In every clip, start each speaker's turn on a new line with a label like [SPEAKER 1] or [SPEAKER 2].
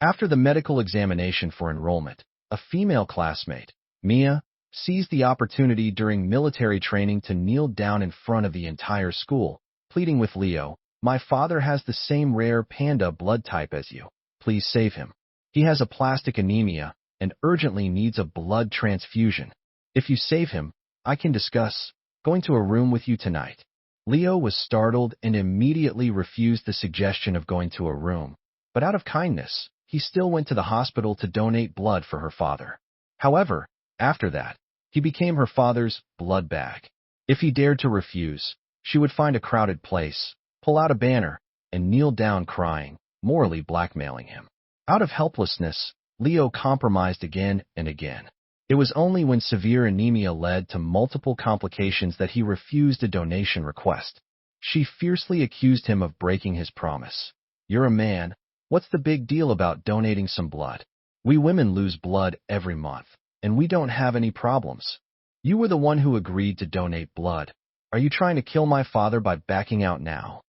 [SPEAKER 1] After the medical examination for enrollment, a female classmate, Mia, seized the opportunity during military training to kneel down in front of the entire school, pleading with Leo, "My father has the same rare panda blood type as you. Please save him. He has aplastic anemia and urgently needs a blood transfusion. If you save him, I can discuss going to a room with you tonight." Leo was startled and immediately refused the suggestion of going to a room, but out of kindness, he still went to the hospital to donate blood for her father. However, after that, he became her father's blood bag. If he dared to refuse, she would find a crowded place, pull out a banner, and kneel down crying, morally blackmailing him. Out of helplessness, Leo compromised again and again. It was only when severe anemia led to multiple complications that he refused a donation request. She fiercely accused him of breaking his promise. "You're a man. What's the big deal about donating some blood? We women lose blood every month, and we don't have any problems. You were the one who agreed to donate blood. Are you trying to kill my father by backing out now?"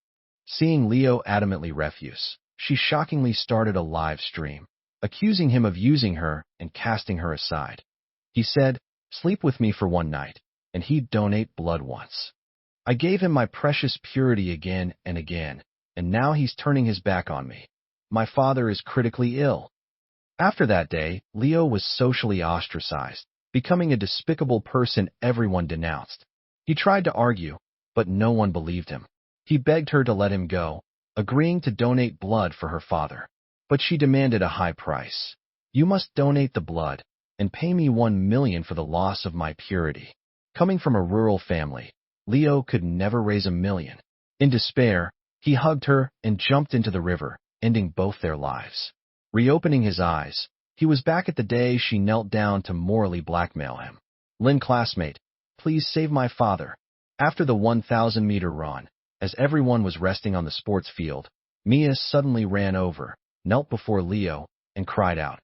[SPEAKER 1] Seeing Leo adamantly refuse, she shockingly started a live stream, accusing him of using her and casting her aside. He said, "Sleep with me for one night, and he'd donate blood once. I gave him my precious purity again and again, and now he's turning his back on me. My father is critically ill." After that day, Leo was socially ostracized, becoming a despicable person everyone denounced. He tried to argue, but no one believed him. He begged her to let him go, agreeing to donate blood for her father. But she demanded a high price. "You must donate the blood and pay me 1 million for the loss of my purity." Coming from a rural family, Leo could never raise 1 million. In despair, he hugged her and jumped into the river, ending both their lives. Reopening his eyes, he was back at the day she knelt down to morally blackmail him. "Lynn, classmate, please save my father." After the 1,000-meter run, as everyone was resting on the sports field, Mia suddenly ran over, knelt before Leo, and cried out,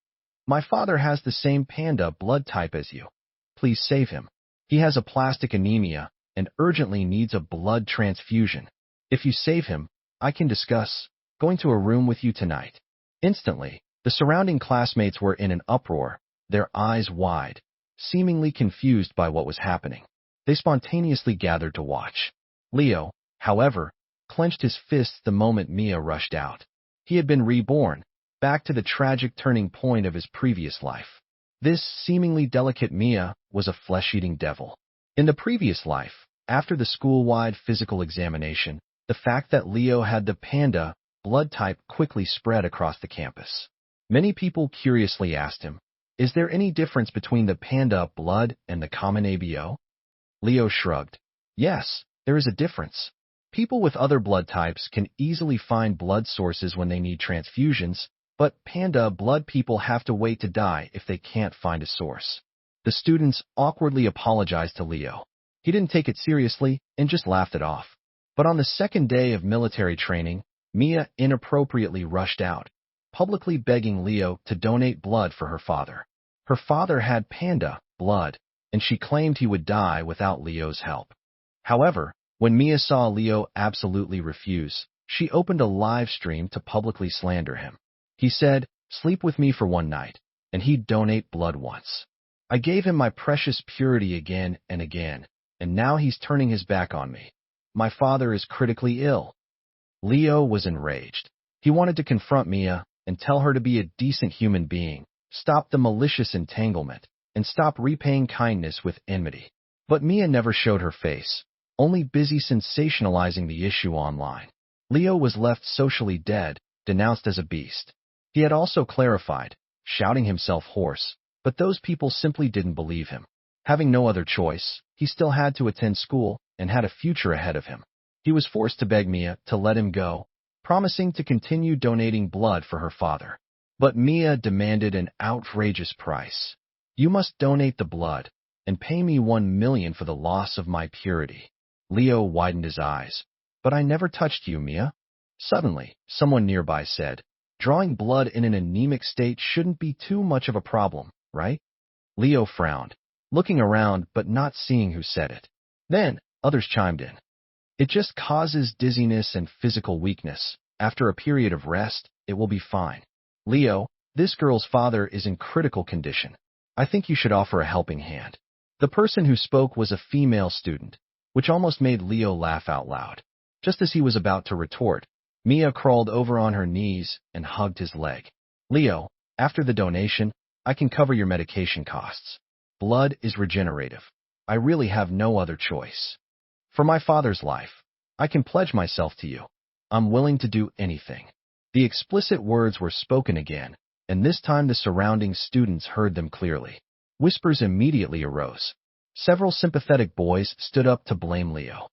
[SPEAKER 1] "My father has the same panda blood type as you. Please save him. He has aplastic anemia and urgently needs a blood transfusion. If you save him, I can discuss going to a room with you tonight." Instantly, the surrounding classmates were in an uproar, their eyes wide, seemingly confused by what was happening. They spontaneously gathered to watch. Leo, however, clenched his fists the moment Mia rushed out. He had been reborn, back to the tragic turning point of his previous life. This seemingly delicate Mia was a flesh-eating devil. In the previous life, after the school-wide physical examination, the fact that Leo had the panda blood type quickly spread across the campus. Many people curiously asked him, "Is there any difference between the panda blood and the common ABO?" Leo shrugged. "Yes, there is a difference. People with other blood types can easily find blood sources when they need transfusions, but panda blood people have to wait to die if they can't find a source." The students awkwardly apologized to Leo. He didn't take it seriously and just laughed it off. But on the second day of military training, Mia inappropriately rushed out, publicly begging Leo to donate blood for her father. Her father had panda blood, and she claimed he would die without Leo's help. However, when Mia saw Leo absolutely refuse, she opened a live stream to publicly slander him. He said, "Sleep with me for one night, and he'd donate blood once. I gave him my precious purity again and again, and now he's turning his back on me. My father is critically ill." Leo was enraged. He wanted to confront Mia and tell her to be a decent human being, stop the malicious entanglement, and stop repaying kindness with enmity. But Mia never showed her face, only busy sensationalizing the issue online. Leo was left socially dead, denounced as a beast. He had also clarified, shouting himself hoarse, but those people simply didn't believe him. Having no other choice, he still had to attend school and had a future ahead of him. He was forced to beg Mia to let him go, promising to continue donating blood for her father. But Mia demanded an outrageous price. "You must donate the blood and pay me 1 million for the loss of my purity." Leo widened his eyes. "But I never touched you, Mia." Suddenly, someone nearby said, "Drawing blood in an anemic state shouldn't be too much of a problem, right?" Leo frowned, looking around but not seeing who said it. Then, others chimed in. "It just causes dizziness and physical weakness. After a period of rest, it will be fine." Leo, This girl's father is in critical condition. I think you should offer a helping hand. The person who spoke was a female student, which almost made Leo laugh out loud. Just as he was about to retort, Mia crawled over on her knees and hugged his leg. Leo, after the donation, I can cover your medication costs. Blood is regenerative. I really have no other choice. For my father's life, I can pledge myself to you. I'm willing to do anything. The explicit words were spoken again, and this time the surrounding students heard them clearly. Whispers immediately arose. Several sympathetic boys stood up to blame Leo.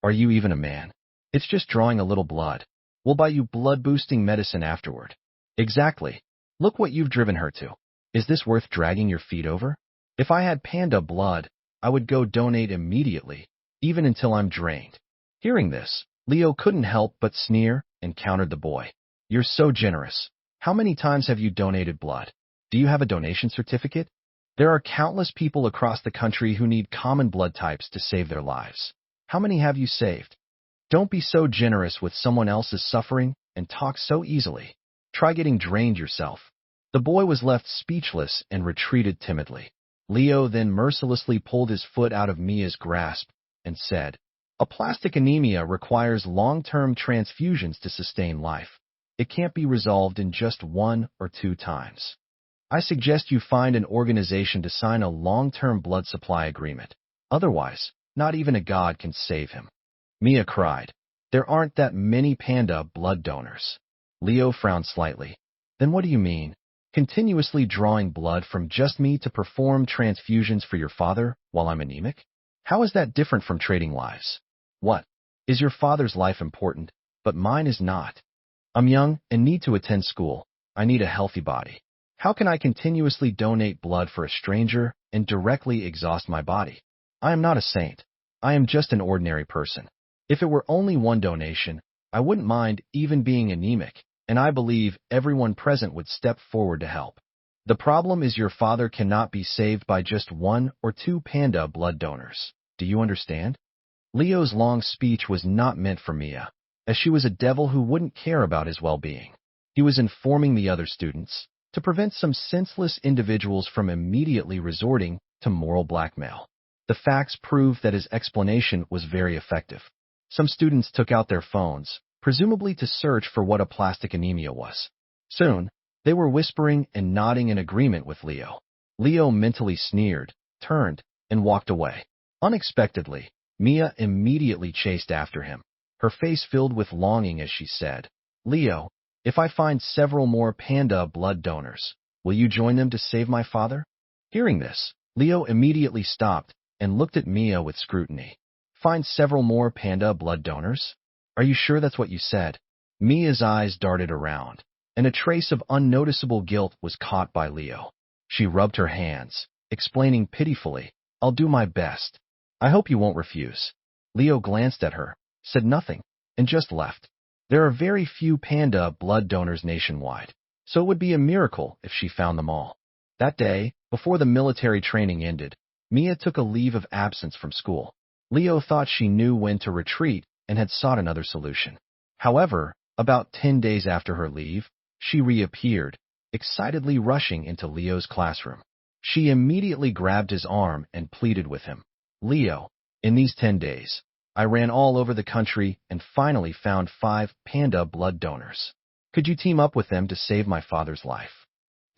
[SPEAKER 1] Are you even a man? It's just drawing a little blood. We'll buy you blood-boosting medicine afterward. Exactly. Look what you've driven her to. Is this worth dragging your feet over? If I had panda blood, I would go donate immediately, even until I'm drained. Hearing this, Leo couldn't help but sneer and countered the boy. You're so generous. How many times have you donated blood? Do you have a donation certificate? There are countless people across the country who need common blood types to save their lives. How many have you saved? Don't be so generous with someone else's suffering and talk so easily. Try getting drained yourself. The boy was left speechless and retreated timidly. Leo then mercilessly pulled his foot out of Mia's grasp and said, Aplastic anemia requires long-term transfusions to sustain life. It can't be resolved in just 1 or 2 times. I suggest you find an organization to sign a long-term blood supply agreement. Otherwise, not even a god can save him. Mia cried. There aren't that many panda blood donors. Leo frowned slightly. Then what do you mean? Continuously drawing blood from just me to perform transfusions for your father while I'm anemic? How is that different from trading lives? What? Is your father's life important, but mine is not? I'm young and need to attend school. I need a healthy body. How can I continuously donate blood for a stranger and directly exhaust my body? I am not a saint. I am just an ordinary person. If it were only one donation, I wouldn't mind even being anemic, and I believe everyone present would step forward to help. The problem is your father cannot be saved by just 1 or 2 panda blood donors. Do you understand? Leo's long speech was not meant for Mia, as she was a devil who wouldn't care about his well-being. He was informing the other students to prevent some senseless individuals from immediately resorting to moral blackmail. The facts prove that his explanation was very effective. Some students took out their phones, presumably to search for what aplastic anemia was. Soon, they were whispering and nodding in agreement with Leo. Leo mentally sneered, turned, and walked away. Unexpectedly, Mia immediately chased after him, her face filled with longing as she said, Leo, if I find several more panda blood donors, will you join them to save my father? Hearing this, Leo immediately stopped and looked at Mia with scrutiny. Find several more panda blood donors? Are you sure that's what you said? Mia's eyes darted around, and a trace of unnoticeable guilt was caught by Leo. She rubbed her hands, explaining pitifully, I'll do my best. I hope you won't refuse. Leo glanced at her, said nothing, and just left. There are very few panda blood donors nationwide, so it would be a miracle if she found them all. That day, before the military training ended, Mia took a leave of absence from school. Leo thought she knew when to retreat and had sought another solution. However, about 10 days after her leave, she reappeared, excitedly rushing into Leo's classroom. She immediately grabbed his arm and pleaded with him. Leo, in these 10 days, I ran all over the country and finally found 5 panda blood donors. Could you team up with them to save my father's life?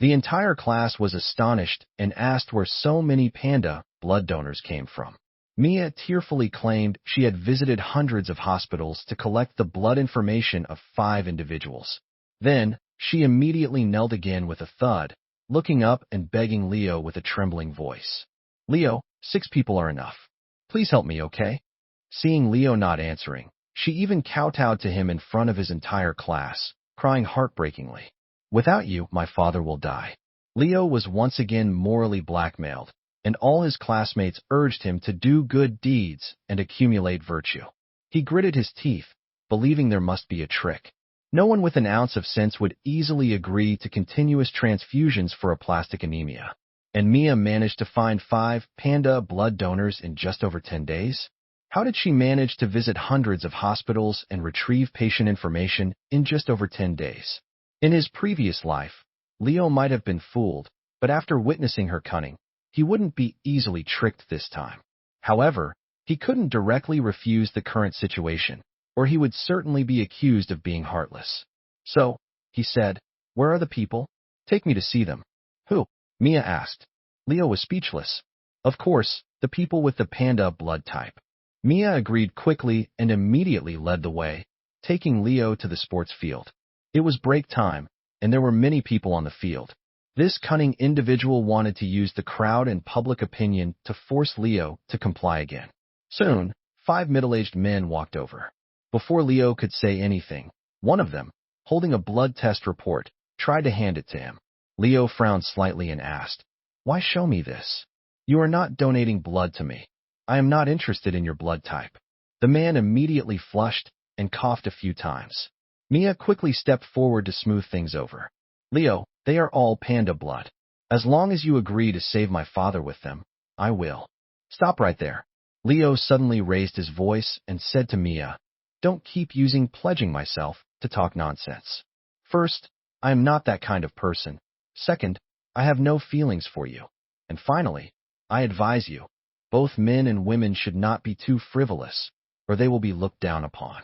[SPEAKER 1] The entire class was astonished and asked where so many panda blood donors came from. Mia tearfully claimed she had visited hundreds of hospitals to collect the blood information of 5 individuals. Then, she immediately knelt again with a thud, looking up and begging Leo with a trembling voice. Leo, 6 people are enough. Please help me, okay? Seeing Leo not answering, she even kowtowed to him in front of his entire class, crying heartbreakingly, Without you, my father will die. Leo was once again morally blackmailed, and all his classmates urged him to do good deeds and accumulate virtue. He gritted his teeth, believing there must be a trick. No one with an ounce of sense would easily agree to continuous transfusions for aplastic anemia. And Mia managed to find 5 panda blood donors in just over 10 days? How did she manage to visit hundreds of hospitals and retrieve patient information in just over 10 days? In his previous life, Leo might have been fooled, but after witnessing her cunning, he wouldn't be easily tricked this time. However, he couldn't directly refuse the current situation, or he would certainly be accused of being heartless. So, he said, "Where are the people? Take me to see them." "Who?" Mia asked. Leo was speechless. "Of course, the people with the panda blood type." Mia agreed quickly and immediately led the way, taking Leo to the sports field. It was break time, and there were many people on the field. This cunning individual wanted to use the crowd and public opinion to force Leo to comply again. Soon, 5 middle-aged men walked over. Before Leo could say anything, one of them, holding a blood test report, tried to hand it to him. Leo frowned slightly and asked, "Why show me this? You are not donating blood to me. I am not interested in your blood type." The man immediately flushed and coughed a few times. Mia quickly stepped forward to smooth things over. "Leo, they are all panda blood. As long as you agree to save my father with them, I will." "Stop right there." Leo suddenly raised his voice and said to Mia, "Don't keep using pledging myself to talk nonsense. First, I am not that kind of person. Second, I have no feelings for you. And finally, I advise you, both men and women should not be too frivolous, or they will be looked down upon."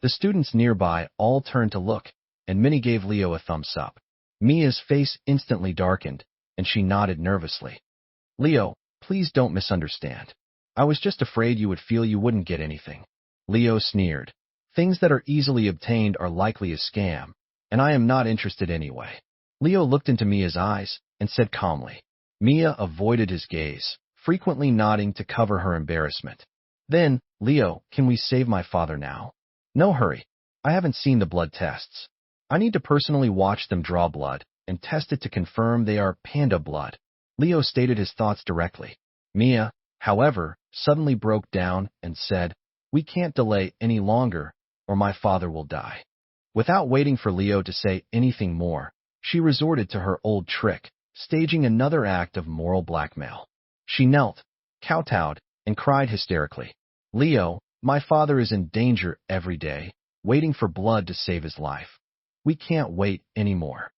[SPEAKER 1] The students nearby all turned to look, and many gave Leo a thumbs up. Mia's face instantly darkened, and she nodded nervously. "Leo, please don't misunderstand. I was just afraid you would feel you wouldn't get anything." Leo sneered. "Things that are easily obtained are likely a scam, and I am not interested anyway." Leo looked into Mia's eyes and said calmly. Mia avoided his gaze, frequently nodding to cover her embarrassment. Then, "Leo, can we save my father now?" "No hurry. I haven't seen the blood tests. I need to personally watch them draw blood and test it to confirm they are panda blood." Leo stated his thoughts directly. Mia, however, suddenly broke down and said, "We can't delay any longer, or my father will die." Without waiting for Leo to say anything more, she resorted to her old trick, staging another act of moral blackmail. She knelt, kowtowed, and cried hysterically, "Leo, my father is in danger every day, waiting for blood to save his life. We can't wait anymore.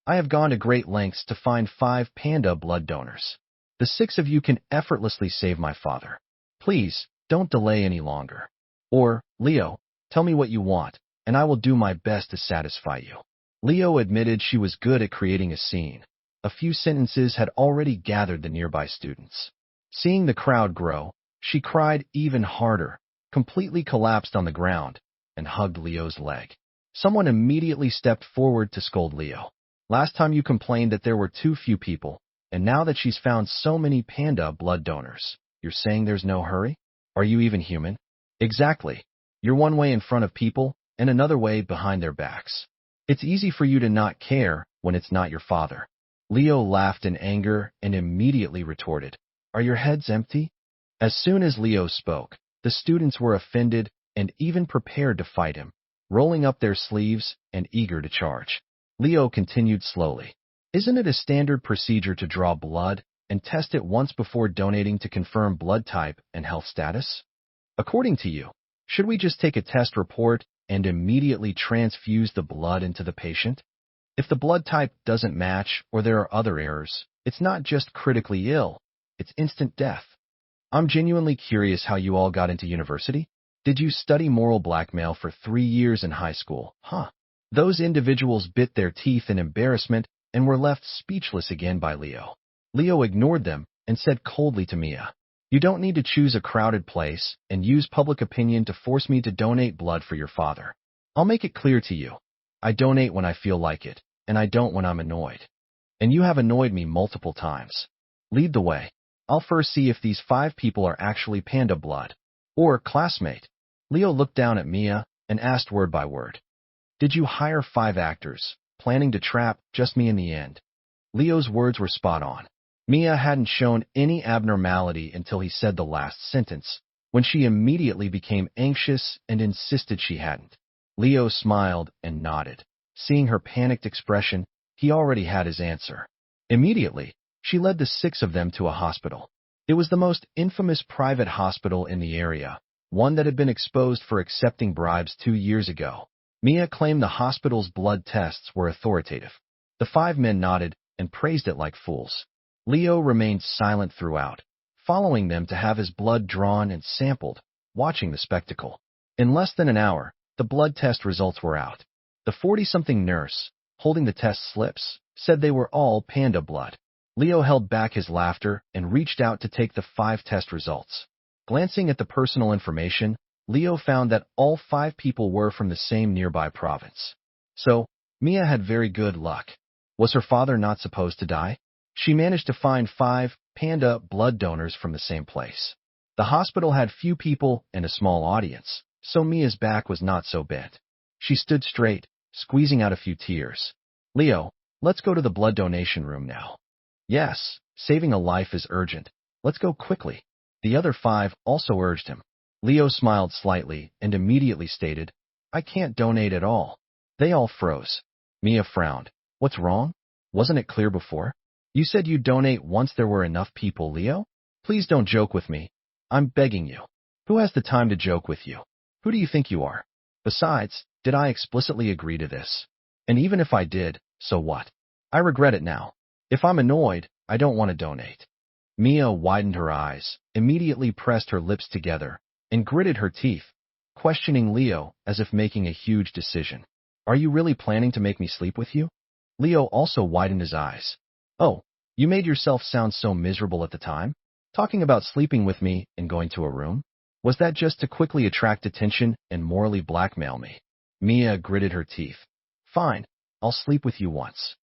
[SPEAKER 1] I have gone to great lengths to find 5 panda blood donors. The 6 of you can effortlessly save my father. Please, don't delay any longer. Or, Leo, tell me what you want, and I will do my best to satisfy you." Leo admitted she was good at creating a scene. A few sentences had already gathered the nearby students. Seeing the crowd grow, she cried even harder, completely collapsed on the ground, and hugged Leo's leg. Someone immediately stepped forward to scold Leo. "Last time you complained that there were too few people, and now that she's found so many panda blood donors, you're saying there's no hurry? Are you even human?" "Exactly. You're one way in front of people, and another way behind their backs. It's easy for you to not care when it's not your father." Leo laughed in anger and immediately retorted, "Are your heads empty?" As soon as Leo spoke, the students were offended and even prepared to fight him, rolling up their sleeves and eager to charge. Leo continued slowly. "Isn't it a standard procedure to draw blood and test it once before donating to confirm blood type and health status? According to you, should we just take a test report and immediately transfuse the blood into the patient? If the blood type doesn't match or there are other errors, it's not just critically ill, it's instant death. I'm genuinely curious how you all got into university. Did you study moral blackmail for 3 years in high school? Huh." Those individuals bit their teeth in embarrassment and were left speechless again by Leo. Leo ignored them and said coldly to Mia, "You don't need to choose a crowded place and use public opinion to force me to donate blood for your father. I'll make it clear to you. I donate when I feel like it, and I don't when I'm annoyed. And you have annoyed me multiple times. Lead the way. I'll first see if these 5 people are actually panda blood. Or classmate." Leo looked down at Mia and asked word by word, "Did you hire 5 actors, planning to trap just me in the end?" Leo's words were spot on. Mia hadn't shown any abnormality until he said the last sentence, when she immediately became anxious and insisted she hadn't. Leo smiled and nodded. Seeing her panicked expression, he already had his answer. Immediately, she led the 6 of them to a hospital. It was the most infamous private hospital in the area, one that had been exposed for accepting bribes 2 years ago. Mia claimed the hospital's blood tests were authoritative. The 5 men nodded and praised it like fools. Leo remained silent throughout, following them to have his blood drawn and sampled, watching the spectacle. In less than an hour, the blood test results were out. The 40-something nurse, holding the test slips, said they were all panda blood. Leo held back his laughter and reached out to take the 5 test results. Glancing at the personal information, Leo found that all 5 people were from the same nearby province. So, Mia had very good luck. Was her father not supposed to die? She managed to find 5 panda blood donors from the same place. The hospital had few people and a small audience, so Mia's back was not so bent. She stood straight, squeezing out a few tears. Leo, let's go to the blood donation room now. Yes, saving a life is urgent. Let's go quickly. The other 5 also urged him. Leo smiled slightly and immediately stated, I can't donate at all. They all froze. Mia frowned. What's wrong? Wasn't it clear before? You said you'd donate once there were enough people, Leo? Please don't joke with me. I'm begging you. Who has the time to joke with you? Who do you think you are? Besides, did I explicitly agree to this? And even if I did, so what? I regret it now. If I'm annoyed, I don't want to donate. Mia widened her eyes, immediately pressed her lips together, and gritted her teeth, questioning Leo as if making a huge decision. Are you really planning to make me sleep with you? Leo also widened his eyes. Oh, you made yourself sound so miserable at the time? Talking about sleeping with me and going to a room? Was that just to quickly attract attention and morally blackmail me? Mia gritted her teeth. Fine, I'll sleep with you once.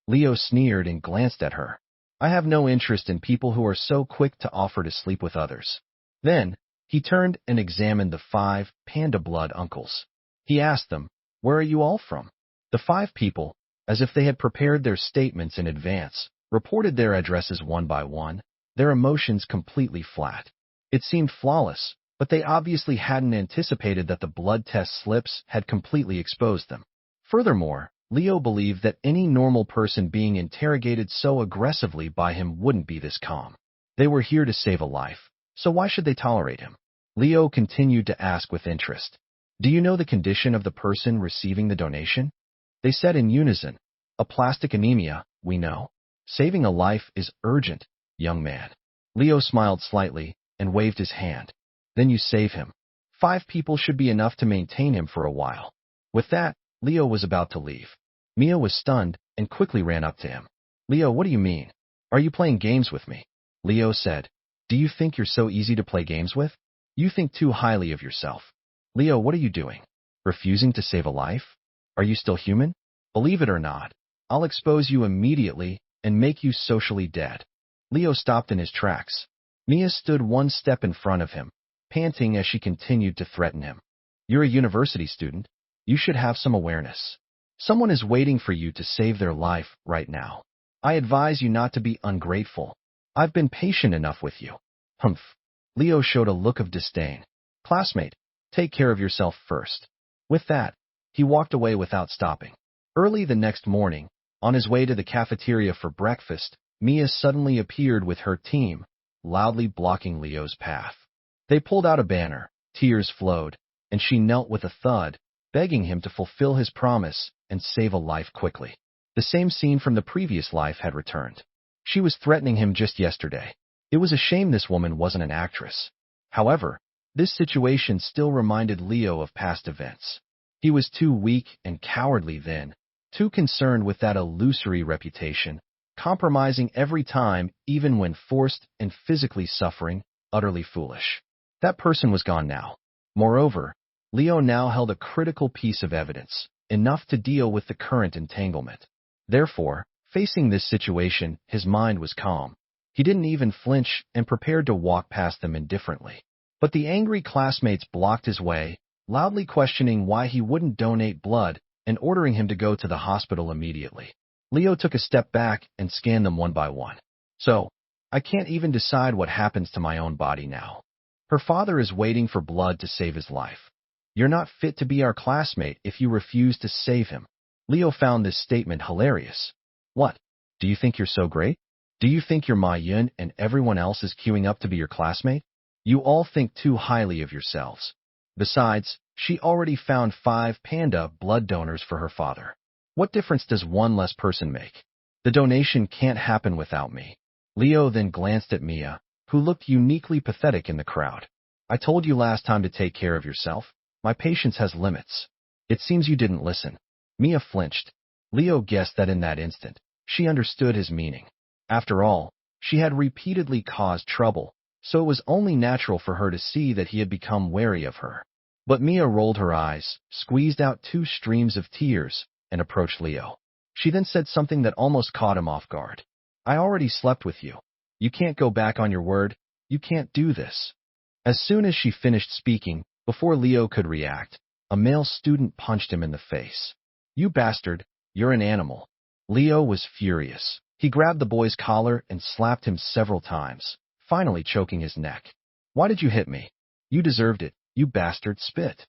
[SPEAKER 1] Leo sneered and glanced at her. I have no interest in people who are so quick to offer to sleep with others. Then, he turned and examined the 5 panda blood uncles. He asked them, where are you all from? The 5 people, as if they had prepared their statements in advance, reported their addresses one by one, their emotions completely flat. It seemed flawless, but they obviously hadn't anticipated that the blood test slips had completely exposed them. Furthermore, Leo believed that any normal person being interrogated so aggressively by him wouldn't be this calm. They were here to save a life, so why should they tolerate him? Leo continued to ask with interest. Do you know the condition of the person receiving the donation? They said in unison, aplastic anemia, we know. Saving a life is urgent, young man. Leo smiled slightly and waved his hand. Then you save him. 5 people should be enough to maintain him for a while. With that, Leo was about to leave. Mia was stunned and quickly ran up to him. Leo, what do you mean? Are you playing games with me? Leo said, do you think you're so easy to play games with? You think too highly of yourself. Leo, what are you doing? Refusing to save a life? Are you still human? Believe it or not, I'll expose you immediately and make you socially dead. Leo stopped in his tracks. Mia stood one step in front of him, panting as she continued to threaten him. You're a university student. You should have some awareness. Someone is waiting for you to save their life right now. I advise you not to be ungrateful. I've been patient enough with you. Humph. Leo showed a look of disdain. Classmate, take care of yourself first. With that, he walked away without stopping. Early the next morning, on his way to the cafeteria for breakfast, Mia suddenly appeared with her team, loudly blocking Leo's path. They pulled out a banner, tears flowed, and she knelt with a thud, begging him to fulfill his promise and save a life quickly. The same scene from the previous life had returned. She was threatening him just yesterday. It was a shame this woman wasn't an actress. However, this situation still reminded Leo of past events. He was too weak and cowardly then, too concerned with that illusory reputation, compromising every time, even when forced and physically suffering, utterly foolish. That person was gone now. Moreover, Leo now held a critical piece of evidence, enough to deal with the current entanglement. Therefore, facing this situation, his mind was calm. He didn't even flinch and prepared to walk past them indifferently. But the angry classmates blocked his way, loudly questioning why he wouldn't donate blood and ordering him to go to the hospital immediately. Leo took a step back and scanned them one by one. So, I can't even decide what happens to my own body now. Her father is waiting for blood to save his life. You're not fit to be our classmate if you refuse to save him. Leo found this statement hilarious. What? Do you think you're so great? Do you think you're Ma Yun and everyone else is queuing up to be your classmate? You all think too highly of yourselves. Besides, she already found 5 panda blood donors for her father. What difference does one less person make? The donation can't happen without me. Leo then glanced at Mia, who looked uniquely pathetic in the crowd. I told you last time to take care of yourself. My patience has limits. It seems you didn't listen. Mia flinched. Leo guessed that in that instant, she understood his meaning. After all, she had repeatedly caused trouble, so it was only natural for her to see that he had become wary of her. But Mia rolled her eyes, squeezed out 2 streams of tears, and approached Leo. She then said something that almost caught him off guard. I already slept with you. You can't go back on your word. You can't do this. As soon as she finished speaking, before Leo could react, a male student punched him in the face. You bastard, you're an animal. Leo was furious. He grabbed the boy's collar and slapped him several times, finally choking his neck. Why did you hit me? You deserved it, you bastard, spit.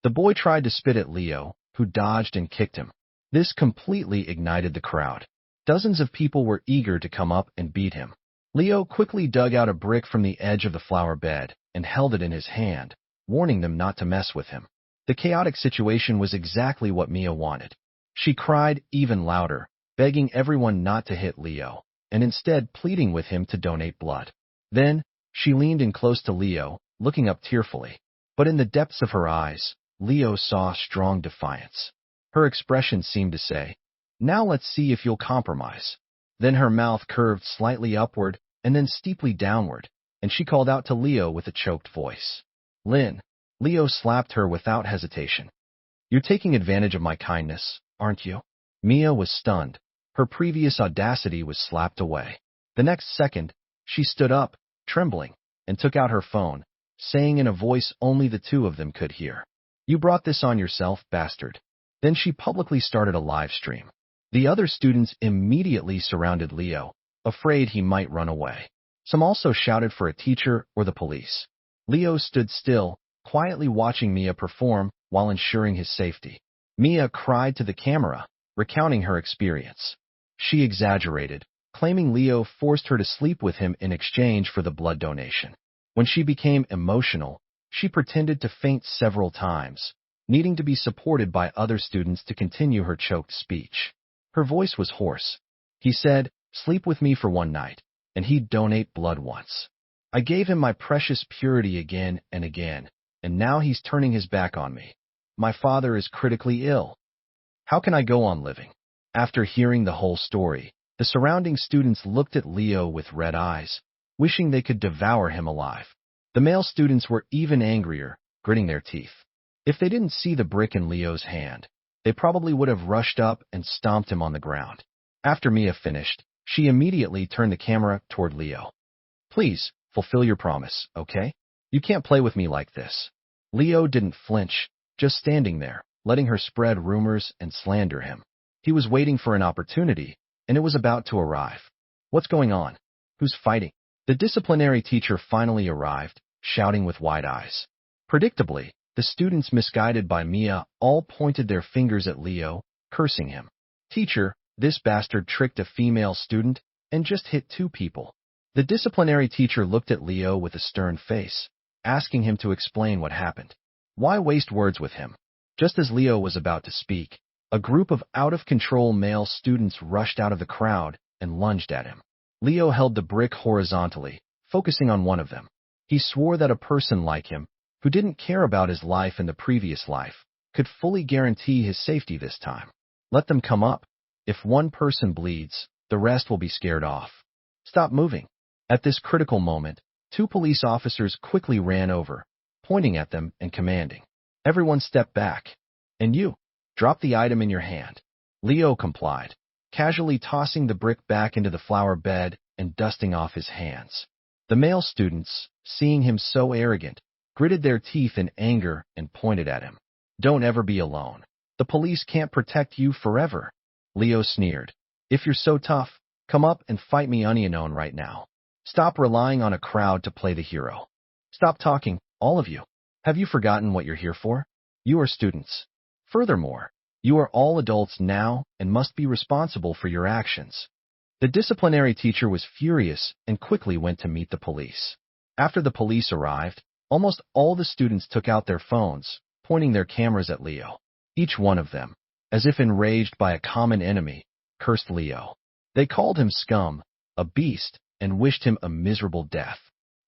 [SPEAKER 1] The boy tried to spit at Leo, who dodged and kicked him. This completely ignited the crowd. Dozens of people were eager to come up and beat him. Leo quickly dug out a brick from the edge of the flower bed and held it in his hand, warning them not to mess with him. The chaotic situation was exactly what Mia wanted. She cried even louder, begging everyone not to hit Leo, and instead pleading with him to donate blood. Then, she leaned in close to Leo, looking up tearfully. But in the depths of her eyes, Leo saw strong defiance. Her expression seemed to say, now let's see if you'll compromise. Then her mouth curved slightly upward and then steeply downward, and she called out to Leo with a choked voice. Lynn. Leo slapped her without hesitation. You're taking advantage of my kindness, aren't you? Mia was stunned. Her previous audacity was slapped away. The next second, she stood up, trembling, and took out her phone, saying in a voice only the 2 of them could hear. You brought this on yourself, bastard. Then she publicly started a live stream. The other students immediately surrounded Leo, afraid he might run away. Some also shouted for a teacher or the police. Leo stood still, quietly watching Mia perform while ensuring his safety. Mia cried to the camera, recounting her experience. She exaggerated, claiming Leo forced her to sleep with him in exchange for the blood donation. When she became emotional, she pretended to faint several times, needing to be supported by other students to continue her choked speech. Her voice was hoarse. He said, sleep with me for 1 night, and he'd donate blood once. I gave him my precious purity again and again, and now he's turning his back on me. My father is critically ill. How can I go on living? After hearing the whole story, the surrounding students looked at Leo with red eyes, wishing they could devour him alive. The male students were even angrier, gritting their teeth. If they didn't see the brick in Leo's hand, they probably would have rushed up and stomped him on the ground. After Mia finished, she immediately turned the camera toward Leo. Please, fulfill your promise, okay? You can't play with me like this. Leo didn't flinch, just standing there, letting her spread rumors and slander him. He was waiting for an opportunity, and it was about to arrive. What's going on? Who's fighting? The disciplinary teacher finally arrived, shouting with wide eyes. Predictably, the students, misguided by Mia, all pointed their fingers at Leo, cursing him. Teacher, this bastard tricked a female student and just hit 2 people. The disciplinary teacher looked at Leo with a stern face, asking him to explain what happened. Why waste words with him? Just as Leo was about to speak, a group of out-of-control male students rushed out of the crowd and lunged at him. Leo held the brick horizontally, focusing on one of them. He swore that a person like him, who didn't care about his life in the previous life, could fully guarantee his safety this time. Let them come up. If one person bleeds, the rest will be scared off. Stop moving. At this critical moment, 2 police officers quickly ran over, pointing at them and commanding. Everyone step back. And you, drop the item in your hand. Leo complied, casually tossing the brick back into the flower bed and dusting off his hands. The male students, seeing him so arrogant, gritted their teeth in anger and pointed at him. Don't ever be alone. The police can't protect you forever. Leo sneered. If you're so tough, come up and fight me unknown right now. Stop relying on a crowd to play the hero. Stop talking, all of you. Have you forgotten what you're here for? You are students. Furthermore, you are all adults now and must be responsible for your actions. The disciplinary teacher was furious and quickly went to meet the police. After the police arrived, almost all the students took out their phones, pointing their cameras at Leo. Each one of them, as if enraged by a common enemy, cursed Leo. They called him scum, a beast, and wished him a miserable death.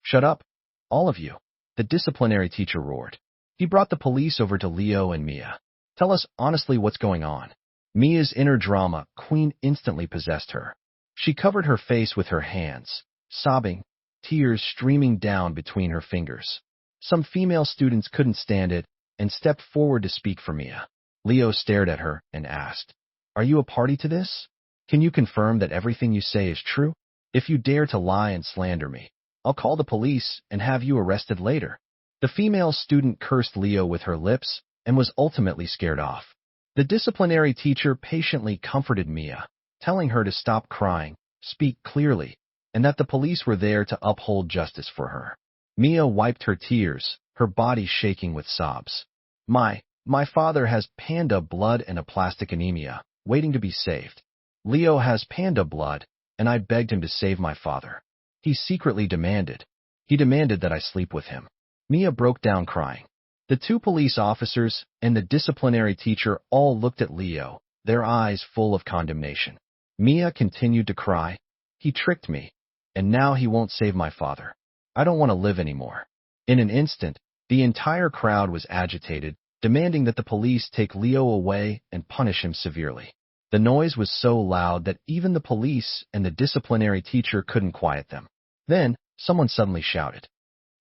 [SPEAKER 1] "Shut up, all of you," the disciplinary teacher roared. He brought the police over to Leo and Mia. "Tell us honestly what's going on." Mia's inner drama queen instantly possessed her. She covered her face with her hands, sobbing, tears streaming down between her fingers. Some female students couldn't stand it and stepped forward to speak for Mia. Leo stared at her and asked, "Are you a party to this? Can you confirm that everything you say is true? If you dare to lie and slander me, I'll call the police and have you arrested later." The female student cursed Leo with her lips and was ultimately scared off. The disciplinary teacher patiently comforted Mia, telling her to stop crying, speak clearly, and that the police were there to uphold justice for her. Mia wiped her tears, her body shaking with sobs. My father has panda blood and aplastic anemia, waiting to be saved. Leo has panda blood, and I begged him to save my father. He secretly demanded. He demanded that I sleep with him." Mia broke down crying. The two police officers and the disciplinary teacher all looked at Leo, their eyes full of condemnation. Mia continued to cry. "He tricked me, and now he won't save my father. I don't want to live anymore." In an instant, the entire crowd was agitated, demanding that the police take Leo away and punish him severely. The noise was so loud that even the police and the disciplinary teacher couldn't quiet them. Then, someone suddenly shouted,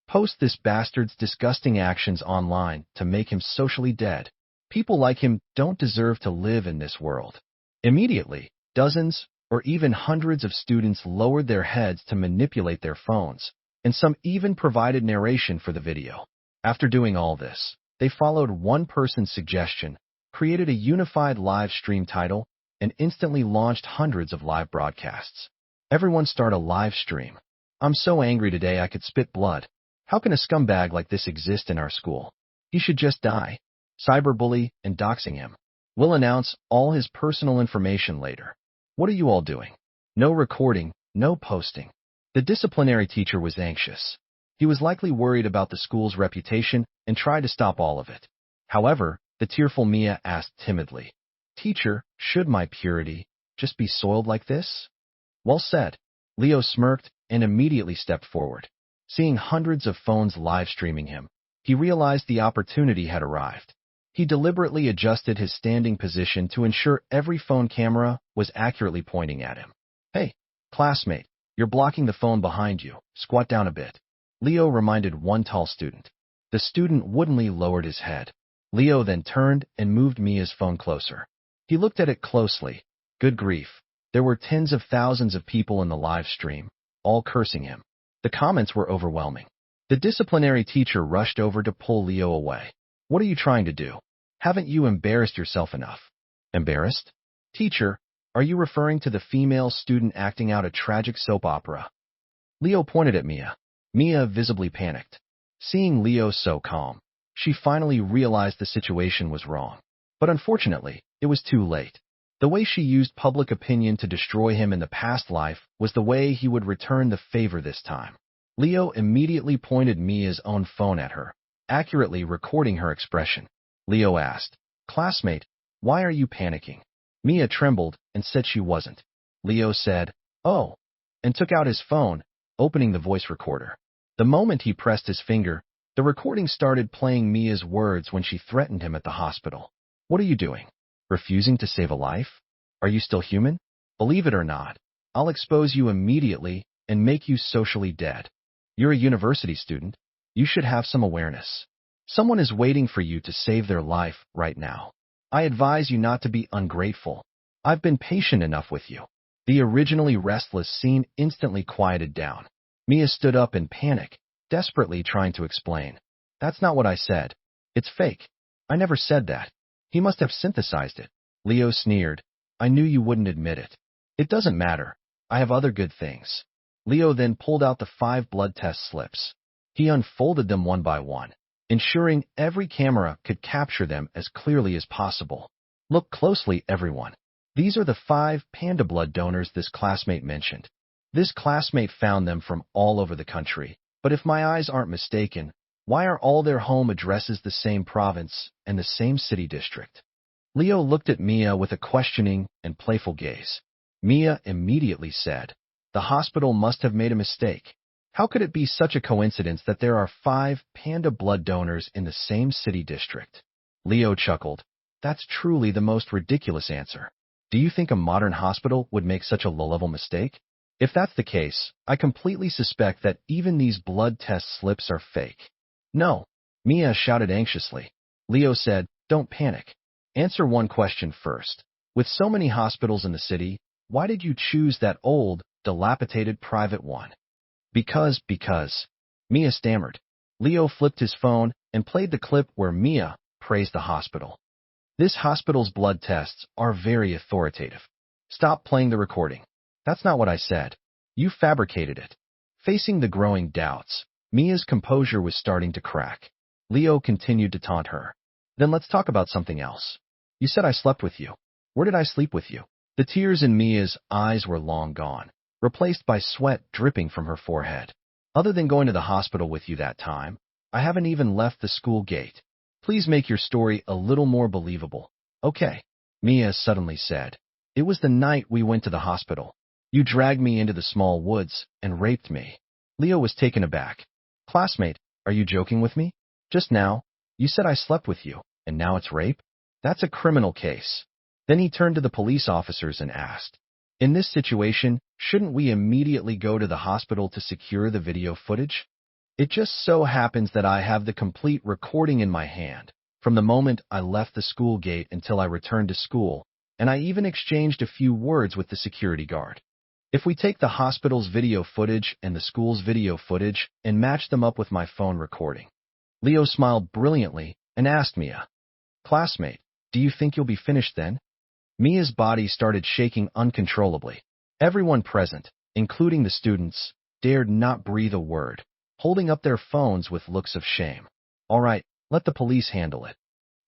[SPEAKER 1] "Post this bastard's disgusting actions online to make him socially dead. People like him don't deserve to live in this world." Immediately, dozens or even hundreds of students lowered their heads to manipulate their phones, and some even provided narration for the video. After doing all this, they followed one person's suggestion, created a unified live stream title, and instantly launched hundreds of live broadcasts. Everyone start a live stream. "I'm so angry today I could spit blood. How can a scumbag like this exist in our school? He should just die. Cyberbully and doxing him. We'll announce all his personal information later. What are you all doing? No recording, no posting." The disciplinary teacher was anxious. He was likely worried about the school's reputation and tried to stop all of it. However, the tearful Mia asked timidly, "Teacher, should my purity just be soiled like this?" "Well said." Leo smirked and immediately stepped forward. Seeing hundreds of phones live streaming him, he realized the opportunity had arrived. He deliberately adjusted his standing position to ensure every phone camera was accurately pointing at him. "Hey, classmate, you're blocking the phone behind you. Squat down a bit," Leo reminded one tall student. The student woodenly lowered his head. Leo then turned and moved Mia's phone closer. He looked at it closely. Good grief. There were tens of thousands of people in the live stream, all cursing him. The comments were overwhelming. The disciplinary teacher rushed over to pull Leo away. "What are you trying to do? Haven't you embarrassed yourself enough?" "Embarrassed? Teacher, are you referring to the female student acting out a tragic soap opera?" Leo pointed at Mia. Mia visibly panicked. Seeing Leo so calm, she finally realized the situation was wrong. But unfortunately, it was too late. The way she used public opinion to destroy him in the past life was the way he would return the favor this time. Leo immediately pointed Mia's own phone at her, accurately recording her expression. Leo asked, "Classmate, why are you panicking?" Mia trembled and said she wasn't. Leo said, "Oh," and took out his phone, opening the voice recorder. The moment he pressed his finger, the recording started playing Mia's words when she threatened him at the hospital. "What are you doing? Refusing to save a life? Are you still human? Believe it or not, I'll expose you immediately and make you socially dead. You're a university student. You should have some awareness. Someone is waiting for you to save their life right now. I advise you not to be ungrateful. I've been patient enough with you." The originally restless scene instantly quieted down. Mia stood up in panic, desperately trying to explain. "That's not what I said. It's fake. I never said that. He must have synthesized it." Leo sneered. "I knew you wouldn't admit it. It doesn't matter. I have other good things." Leo then pulled out the 5 blood test slips. He unfolded them one by one, ensuring every camera could capture them as clearly as possible. "Look closely, everyone. These are the 5 panda blood donors this classmate mentioned. This classmate found them from all over the country, but if my eyes aren't mistaken, why are all their home addresses the same province and the same city district?" Leo looked at Mia with a questioning and playful gaze. Mia immediately said, "The hospital must have made a mistake. How could it be such a coincidence that there are 5 panda blood donors in the same city district?" Leo chuckled. "That's truly the most ridiculous answer. Do you think a modern hospital would make such a low-level mistake? If that's the case, I completely suspect that even these blood test slips are fake." "No," Mia shouted anxiously. Leo said, "Don't panic. Answer one question first. With so many hospitals in the city, why did you choose that old, dilapidated private one?" Because, Mia stammered. Leo flipped his phone and played the clip where Mia praised the hospital. "This hospital's blood tests are very authoritative." "Stop playing the recording. That's not what I said. You fabricated it." Facing the growing doubts, Mia's composure was starting to crack. Leo continued to taunt her. "Then let's talk about something else. You said I slept with you. Where did I sleep with you?" The tears in Mia's eyes were long gone, replaced by sweat dripping from her forehead. "Other than going to the hospital with you that time, I haven't even left the school gate. Please make your story a little more believable." "Okay," Mia suddenly said. "It was the night we went to the hospital. You dragged me into the small woods and raped me." Leo was taken aback. "Classmate, are you joking with me? Just now, you said I slept with you, and now it's rape? That's a criminal case." Then he turned to the police officers and asked, "In this situation, shouldn't we immediately go to the hospital to secure the video footage? It just so happens that I have the complete recording in my hand, from the moment I left the school gate until I returned to school, and I even exchanged a few words with the security guard. If we take the hospital's video footage and the school's video footage and match them up with my phone recording." Leo smiled brilliantly and asked Mia, "Classmate, do you think you'll be finished then?" Mia's body started shaking uncontrollably. Everyone present, including the students, dared not breathe a word, holding up their phones with looks of shame. "All right, let the police handle it."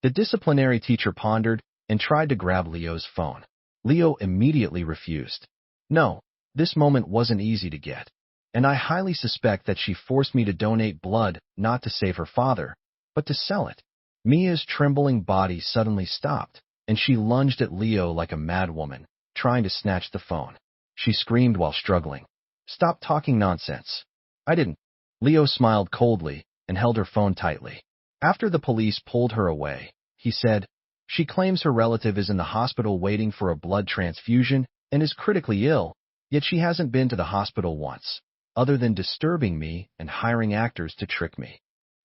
[SPEAKER 1] The disciplinary teacher pondered and tried to grab Leo's phone. Leo immediately refused. "No, this moment wasn't easy to get, and I highly suspect that she forced me to donate blood not to save her father, but to sell it." Mia's trembling body suddenly stopped, and she lunged at Leo like a mad woman, trying to snatch the phone. She screamed while struggling, "Stop talking nonsense." "I didn't." Leo smiled coldly and held her phone tightly. After the police pulled her away, he said, "She claims her relative is in the hospital waiting for a blood transfusion and is critically ill, yet she hasn't been to the hospital once, other than disturbing me and hiring actors to trick me.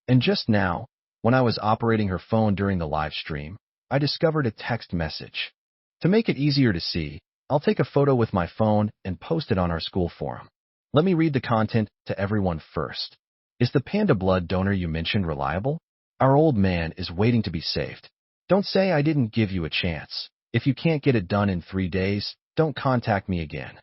[SPEAKER 1] And just now, when I was operating her phone during the live stream, I discovered a text message. To make it easier to see, I'll take a photo with my phone and post it on our school forum. Let me read the content to everyone first. Is the panda blood donor you mentioned reliable? Our old man is waiting to be saved. Don't say I didn't give you a chance. If you can't get it done in 3 days, don't contact me again."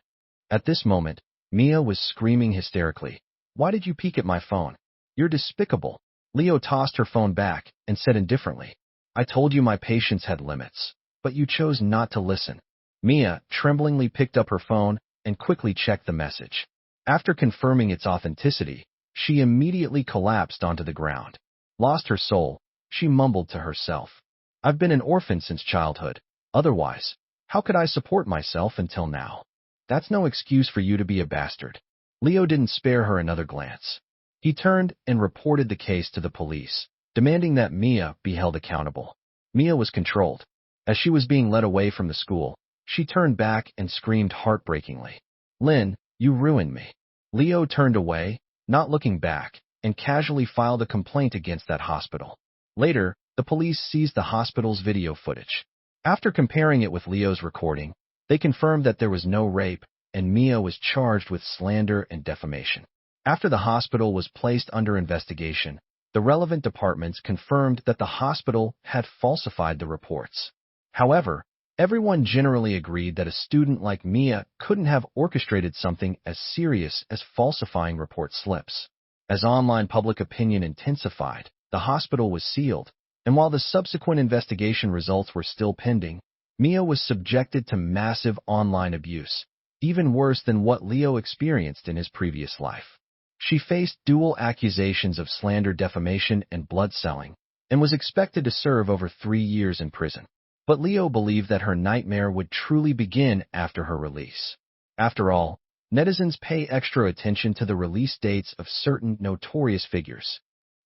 [SPEAKER 1] At this moment, Mia was screaming hysterically. "Why did you peek at my phone? You're despicable." Leo tossed her phone back and said indifferently, "I told you my patience had limits, but you chose not to listen." Mia tremblingly picked up her phone and quickly checked the message. After confirming its authenticity, she immediately collapsed onto the ground. Lost her soul, she mumbled to herself, "I've been an orphan since childhood. Otherwise, how could I support myself until now? That's no excuse for you to be a bastard." Leo didn't spare her another glance. He turned and reported the case to the police, demanding that Mia be held accountable. Mia was controlled. As she was being led away from the school, she turned back and screamed heartbreakingly, "Lynn, you ruined me." Leo turned away, not looking back, and casually filed a complaint against that hospital. Later, the police seized the hospital's video footage. After comparing it with Leo's recording, they confirmed that there was no rape, and Mia was charged with slander and defamation. After the hospital was placed under investigation, the relevant departments confirmed that the hospital had falsified the reports. However, everyone generally agreed that a student like Mia couldn't have orchestrated something as serious as falsifying report slips. As online public opinion intensified, the hospital was sealed, and while the subsequent investigation results were still pending, Mia was subjected to massive online abuse, even worse than what Leo experienced in his previous life. She faced dual accusations of slander, defamation, and blood selling, and was expected to serve over 3 years in prison. But Leo believed that her nightmare would truly begin after her release. After all, netizens pay extra attention to the release dates of certain notorious figures.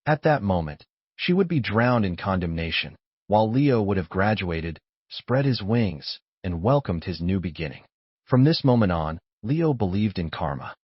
[SPEAKER 1] At that moment, she would be drowned in condemnation, while Leo would have graduated, spread his wings, and welcomed his new beginning. From this moment on, Leo believed in karma.